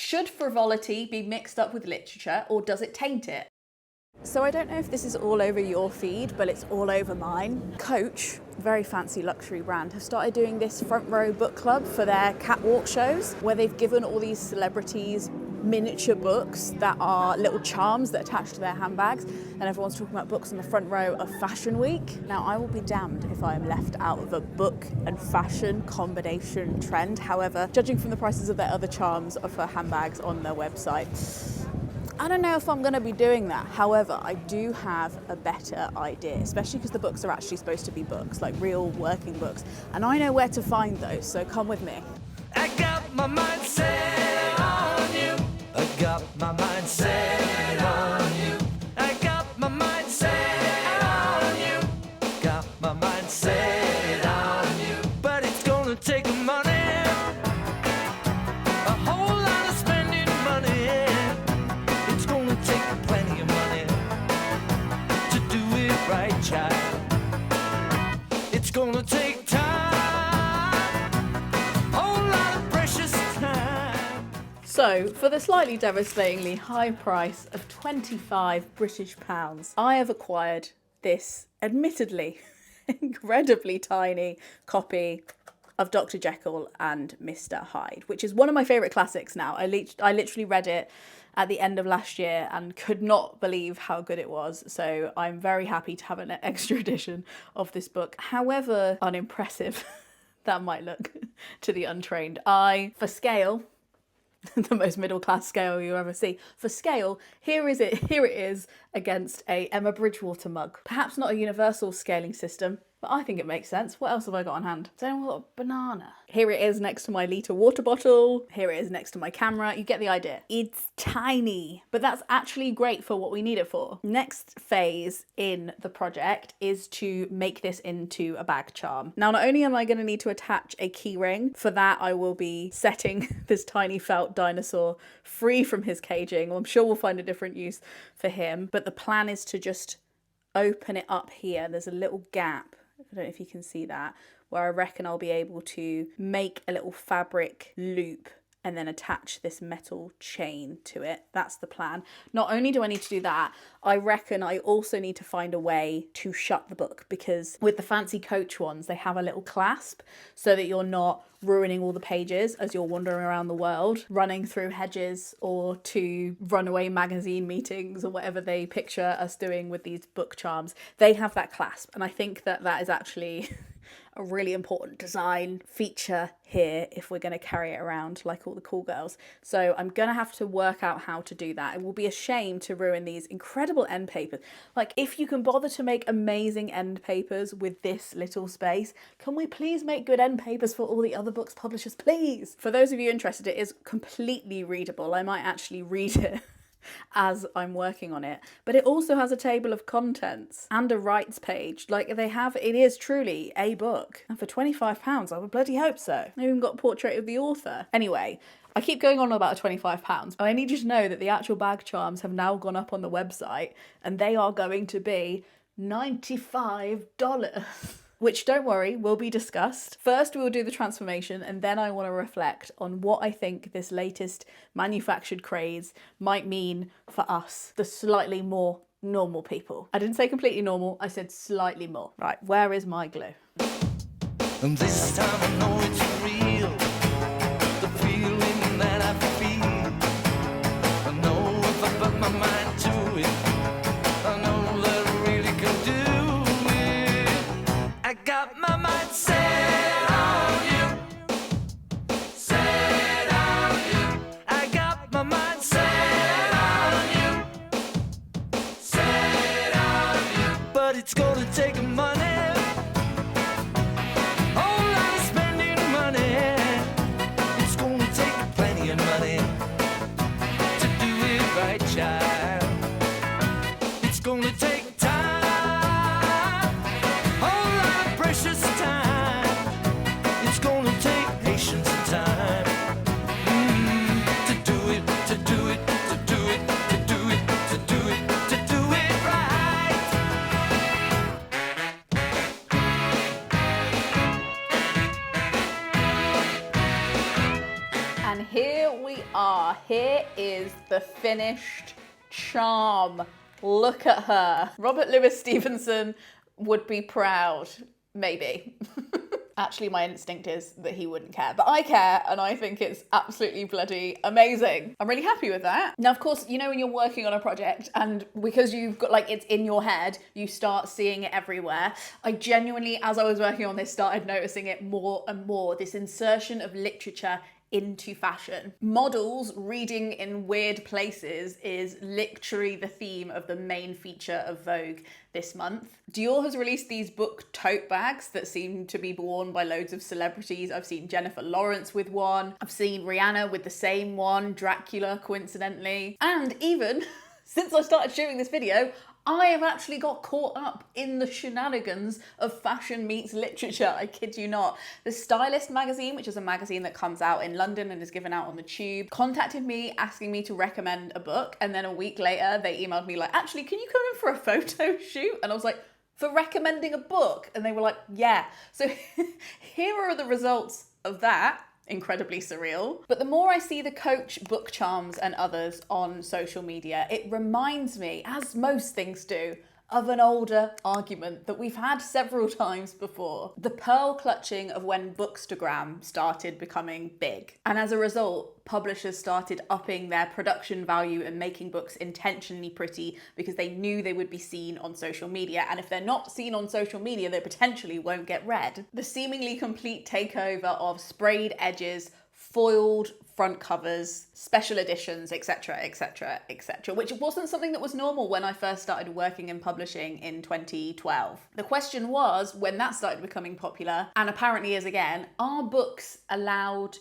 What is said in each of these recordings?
Should frivolity be mixed up with literature, or does it taint it? So I don't know if this is all over your feed, but it's all over mine. Coach, very fancy luxury brand, have started doing this front row book club for their catwalk shows, where they've given all these celebrities miniature books that are little charms that attach to their handbags, and everyone's talking about books on the front row of Fashion Week. Now, I will be damned if I am left out of a book and fashion combination trend. However, judging from the prices of their other charms for handbags on their website, I don't know if I'm going to be doing that. However, I do have a better idea, especially because the books are actually supposed to be books, like real working books. And I know where to find those, so come with me. I got my mind set on you. I got my mind set on you. I got my mind set on you. Got my mind set on you. But it's gonna take money. A whole lot of spending money. It's gonna take plenty of money to do it right, child. It's gonna take time. So, for the slightly devastatingly high price of £25, I have acquired this admittedly incredibly tiny copy of Dr. Jekyll and Mr. Hyde, which is one of my favourite classics now. I literally read it at the end of last year and could not believe how good it was. So I'm very happy to have an extra edition of this book. However unimpressive that might look to the untrained eye, for scale, the most middle-class scale you ever see. For scale, here it is against a Emma Bridgewater mug. Perhaps not a universal scaling system, but I think it makes sense. What else have I got on hand? Has anyone got a banana? Here it is next to my litre water bottle. Here it is next to my camera. You get the idea. It's tiny, but that's actually great for what we need it for. Next phase in the project is to make this into a bag charm. Now, not only am I going to need to attach a key ring, for that I will be setting this tiny felt dinosaur free from his caging. I'm sure we'll find a different use for him, but the plan is to just open it up here. There's a little gap. I don't know if you can see that, where I reckon I'll be able to make a little fabric loop and then attach this metal chain to it. That's the plan. Not only do I need to do that, I reckon I also need to find a way to shut the book, because with the fancy Coach ones, they have a little clasp so that you're not ruining all the pages as you're wandering around the world, running through hedges or to runaway magazine meetings or whatever they picture us doing with these book charms. They have that clasp, and I think that that is actually a really important design feature here if we're going to carry it around like all the cool girls. So I'm going to have to work out how to do that. It will be a shame to ruin these incredible end papers. Like, if you can bother to make amazing end papers with this little space, can we please make good end papers for all the other books publishers, please? For those of you interested, it is completely readable. I might actually read it as I'm working on it, but it also has a table of contents and a rights page. Like, they have, it is truly a book, and for £25 I would bloody hope so. I even got a portrait of the author. Anyway, I keep going on about £25. I need you to know that the actual bag charms have now gone up on the website, and they are going to be $95. Which, don't worry, will be discussed. First, we will do the transformation, and then I want to reflect on what I think this latest manufactured craze might mean for us, the slightly more normal people. I didn't say completely normal, I said slightly more. Right, where is my glue? And this time I know it's real, the feeling that I feel. I know if I put my mind to it, I know that I really can do it. I got my mind set on you, set on you. I got my mind set on you, set on you. But it's gonna take money. It's gonna take time, whole lot of precious time. It's gonna take patience and time to do it, to do it, to do it, to do it, to do it, to do it right. And here we are. Here is the finished charm. Look at her. Robert Louis Stevenson would be proud, maybe. Actually, my instinct is that he wouldn't care, but I care, and I think it's absolutely bloody amazing. I'm really happy with that. Now, of course, you know when you're working on a project and because you've got, like, it's in your head, you start seeing it everywhere. I genuinely, as I was working on this, started noticing it more and more, this insertion of literature into fashion. Models reading in weird places is literally the theme of the main feature of Vogue this month. Dior has released these book tote bags that seem to be worn by loads of celebrities. I've seen Jennifer Lawrence with one. I've seen Rihanna with the same one, Dracula, coincidentally. And even since I started shooting this video, I have actually got caught up in the shenanigans of fashion meets literature. I kid you not. The Stylist magazine, which is a magazine that comes out in London and is given out on the Tube, contacted me asking me to recommend a book. And then a week later, they emailed me like, actually, can you come in for a photo shoot? And I was like, for recommending a book? And they were like, yeah. So here are the results of that. Incredibly surreal. But the more I see the Coach book charms and others on social media, it reminds me, as most things do, of an older argument that we've had several times before. The pearl clutching of when Bookstagram started becoming big. And as a result, publishers started upping their production value and making books intentionally pretty because they knew they would be seen on social media. And if they're not seen on social media, they potentially won't get read. The seemingly complete takeover of sprayed edges, foiled front covers, special editions, etc., etc., etc., which wasn't something that was normal when I first started working in publishing in 2012. The question was, when that started becoming popular, and apparently is again, are books allowed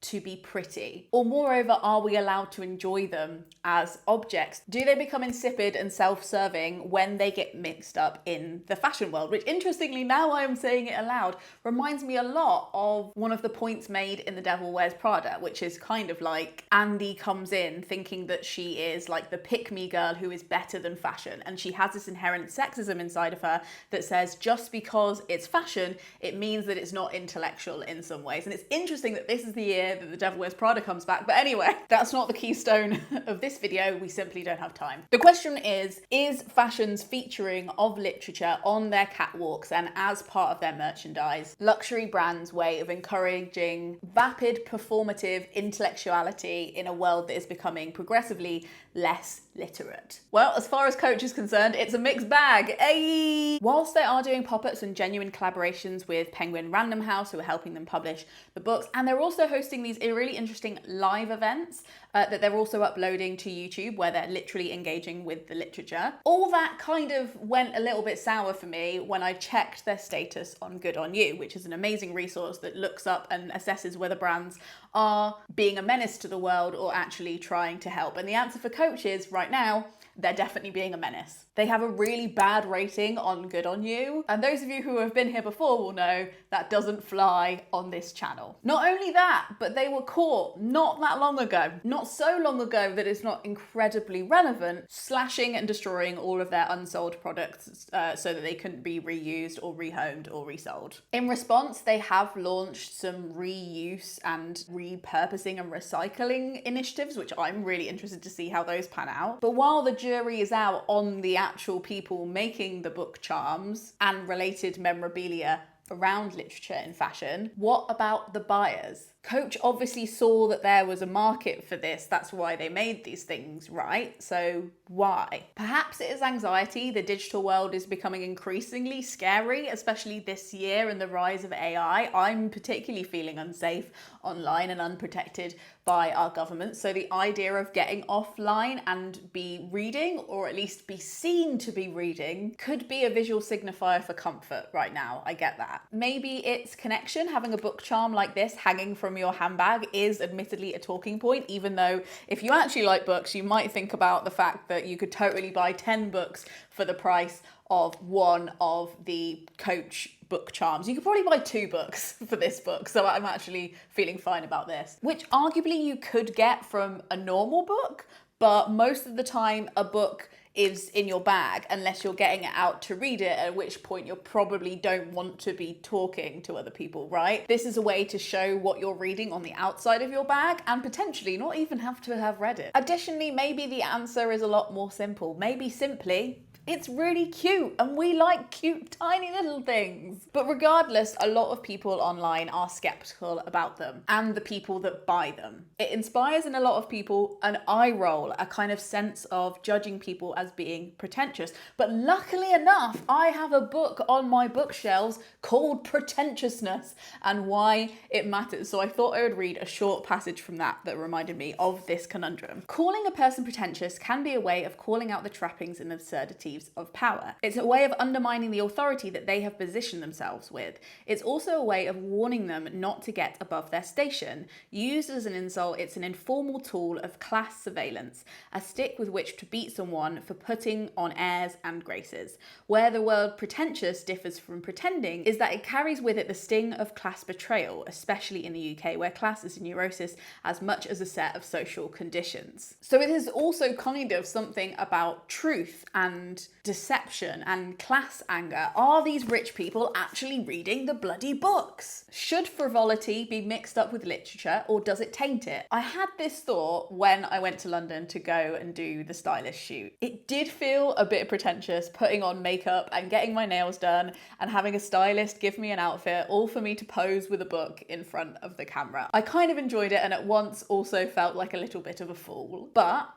to be pretty? Or moreover, are we allowed to enjoy them as objects? Do they become insipid and self-serving when they get mixed up in the fashion world? Which, interestingly, now I am saying it aloud, reminds me a lot of one of the points made in The Devil Wears Prada, which is kind of like Andy comes in thinking that she is like the pick-me girl who is better than fashion, and she has this inherent sexism inside of her that says just because it's fashion, it means that it's not intellectual in some ways. And it's interesting that this is the year that The Devil Wears Prada comes back. But anyway, that's not the keystone of this video. We simply don't have time. The question is fashion's featuring of literature on their catwalks and as part of their merchandise luxury brands' way of encouraging vapid performative intellectuality in a world that is becoming progressively less literate? Well, as far as Coach is concerned, it's a mixed bag. Ayy! Whilst they are doing pop-ups and genuine collaborations with Penguin Random House, who are helping them publish the books, and they're also hosting these really interesting live events that they're also uploading to YouTube, where they're literally engaging with the literature. All that kind of went a little bit sour for me when I checked their status on Good On You, which is an amazing resource that looks up and assesses whether brands are being a menace to the world or actually trying to help. And the answer for Coach is, right now, they're definitely being a menace. They have a really bad rating on Good On You, and those of you who have been here before will know that doesn't fly on this channel. Not only that, but they were caught not that long ago, not so long ago that it's not incredibly relevant, slashing and destroying all of their unsold products so that they couldn't be reused or rehomed or resold. In response, they have launched some reuse and repurposing and recycling initiatives, which I'm really interested to see how those pan out. But while the jury is out on the actual people making the book charms and related memorabilia around literature and fashion, what about the buyers? Coach obviously saw that there was a market for this. That's why they made these things, right? So why? Perhaps it is anxiety. The digital world is becoming increasingly scary, especially this year and the rise of AI. I'm particularly feeling unsafe online and unprotected by our government. So the idea of getting offline and be reading, or at least be seen to be reading, could be a visual signifier for comfort right now. I get that. Maybe it's connection. Having a book charm like this hanging from your handbag is admittedly a talking point, even though if you actually like books, you might think about the fact that you could totally buy 10 books for the price of one of the Coach book charms. You could probably buy 2 books for this book, so I'm actually feeling fine about this. Which arguably you could get from a normal book, but most of the time a book is in your bag unless you're getting it out to read it, at which point you probably don't want to be talking to other people, right? This is a way to show what you're reading on the outside of your bag and potentially not even have to have read it. Additionally, maybe the answer is a lot more simple. Maybe simply, it's really cute and we like cute tiny little things. But regardless, a lot of people online are skeptical about them and the people that buy them. It inspires in a lot of people an eye roll, a kind of sense of judging people as being pretentious. But luckily enough, I have a book on my bookshelves called Pretentiousness and Why It Matters. So I thought I would read a short passage from that reminded me of this conundrum. Calling a person pretentious can be a way of calling out the trappings and absurdities of power. It's a way of undermining the authority that they have positioned themselves with. It's also a way of warning them not to get above their station. Used as an insult, it's an informal tool of class surveillance, a stick with which to beat someone for putting on airs and graces. Where the word pretentious differs from pretending is that it carries with it the sting of class betrayal, especially in the UK, where class is a neurosis as much as a set of social conditions. So it is also kind of something about truth and deception and class anger. Are these rich people actually reading the bloody books? Should frivolity be mixed up with literature, or does it taint it? I had this thought when I went to London to go and do the stylist shoot. It did feel a bit pretentious putting on makeup and getting my nails done and having a stylist give me an outfit, all for me to pose with a book in front of the camera. I kind of enjoyed it and at once also felt like a little bit of a fool. But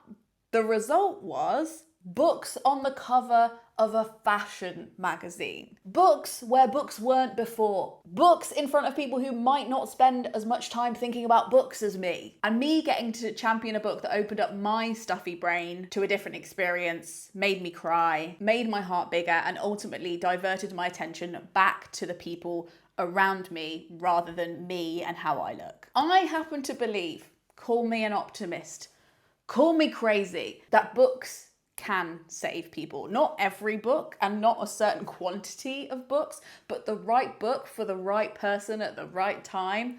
the result was books on the cover of a fashion magazine. Books where books weren't before. Books in front of people who might not spend as much time thinking about books as me. And me getting to champion a book that opened up my stuffy brain to a different experience, made me cry, made my heart bigger, and ultimately diverted my attention back to the people around me rather than me and how I look. I happen to believe, call me an optimist, call me crazy, that books can save people. Not every book and not a certain quantity of books, but the right book for the right person at the right time.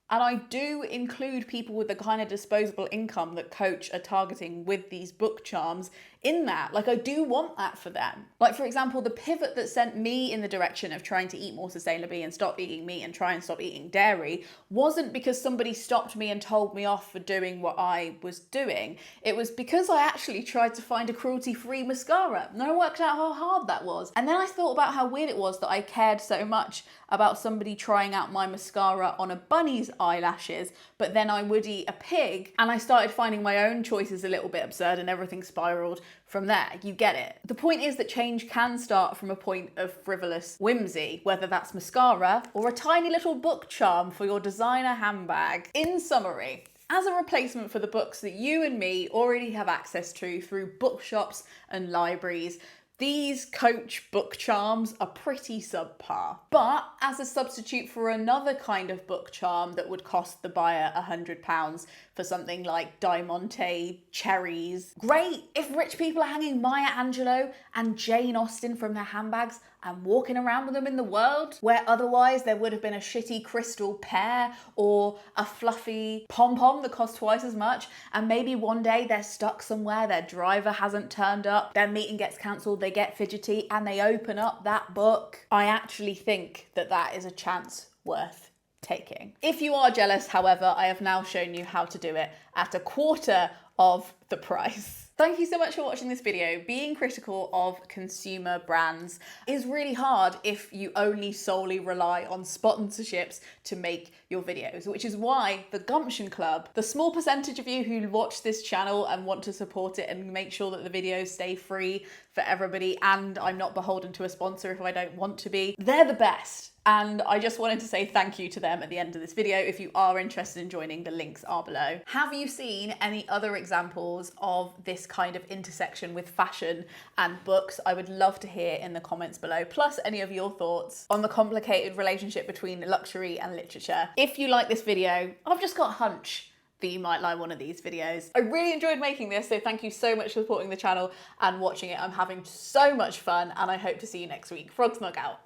And I do include people with the kind of disposable income that Coach are targeting with these book charms in that. Like, I do want that for them. Like, for example, the pivot that sent me in the direction of trying to eat more sustainably and stop eating meat and try and stop eating dairy wasn't because somebody stopped me and told me off for doing what I was doing. It was because I actually tried to find a cruelty-free mascara. And I worked out how hard that was. And then I thought about how weird it was that I cared so much about somebody trying out my mascara on a bunny's eyelashes, but then I would eat a pig, and I started finding my own choices a little bit absurd and everything spiraled from there. You get it. The point is that change can start from a point of frivolous whimsy, whether that's mascara or a tiny little book charm for your designer handbag. In summary, as a replacement for the books that you and me already have access to through bookshops and libraries, these Coach book charms are pretty subpar. But as a substitute for another kind of book charm that would cost the buyer £100 for something like Diamante cherries, great. If rich people are hanging Maya Angelou and Jane Austen from their handbags and walking around with them in the world, where otherwise there would have been a shitty crystal pear or a fluffy pom-pom that cost twice as much, and maybe one day they're stuck somewhere, their driver hasn't turned up, their meeting gets cancelled, they get fidgety, and they open up that book. I actually think that that is a chance worth taking. If you are jealous, however, I have now shown you how to do it at a quarter of the price. Thank you so much for watching this video. Being critical of consumer brands is really hard if you only solely rely on sponsorships to make your videos, which is why the Gumption Club, the small percentage of you who watch this channel and want to support it and make sure that the videos stay free for everybody and I'm not beholden to a sponsor if I don't want to be, they're the best. And I just wanted to say thank you to them at the end of this video. If you are interested in joining, the links are below. Have you seen any other examples of this kind of intersection with fashion and books? I would love to hear in the comments below, plus any of your thoughts on the complicated relationship between luxury and literature. If you like this video, I've just got a hunch that you might like one of these videos. I really enjoyed making this, so thank you so much for supporting the channel and watching it. I'm having so much fun, and I hope to see you next week. Frog Smug out.